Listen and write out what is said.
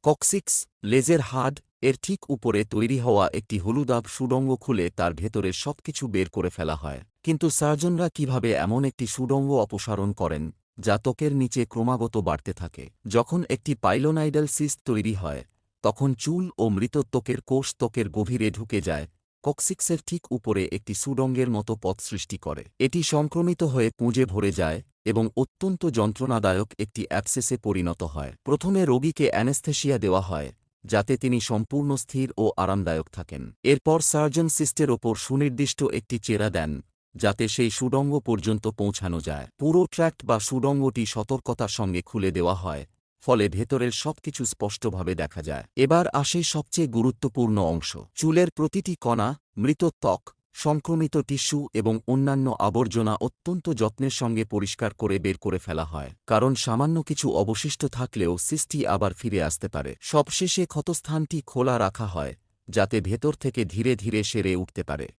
Coccyx, লেজের হাড এর ঠিক উপরে তৈরি হওয়া একটি হলুদাভ সুড়ঙ্গ খুলে তার ভেতরের সবকিছু বের করে ফেলা হয়। কিন্তু সার্জনরা কিভাবে এমন একটি সুড়ঙ্গ অপসারণ করেন যা ত্বকের নিচে ক্রমাগত বাড়তে থাকে? যখন একটি পাইলোনাইডাল সিস্ট তৈরি হয়, তখন চুল ও মৃত ত্বকের কোষ ত্বকের গভীরে ঢুকে যায়, কক্সিক্সের ঠিক উপরে একটি সুড়ঙ্গের মতো পথ সৃষ্টি করে। এটি সংক্রমিত হয়ে পুঁজে ভরে যায় এবং অত্যন্ত যন্ত্রণাদায়ক একটি অ্যাবসেসে পরিণত হয়। প্রথমে রোগীকে অ্যানেস্থেসিয়া দেওয়া হয় যাতে তিনি সম্পূর্ণ স্থির ও আরামদায়ক থাকেন। এরপর সার্জন সিস্টের ওপর সুনির্দিষ্ট একটি চেরা দেন যাতে সেই সুড়ঙ্গ পর্যন্ত পৌঁছানো যায়। পুরো ট্র্যাক্ট বা সুড়ঙ্গটি সতর্কতার সঙ্গে খুলে দেওয়া হয়, ফলে ভেতরের সবকিছু স্পষ্টভাবে দেখা যায়। এবার আসে সবচেয়ে গুরুত্বপূর্ণ অংশ। চুলের প্রতিটি কণা, মৃত ত্বক, সংক্রমিত টিস্যু এবং অন্যান্য আবর্জনা অত্যন্ত যত্নের সঙ্গে পরিষ্কার করে বের করে ফেলা হয়, কারণ সামান্য কিছু অবশিষ্ট থাকলেও সিস্টটি আবার ফিরে আসতে পারে। সবশেষে ক্ষতস্থানটি খোলা রাখা হয় যাতে ভেতর থেকে ধীরে ধীরে সেরে উঠতে পারে।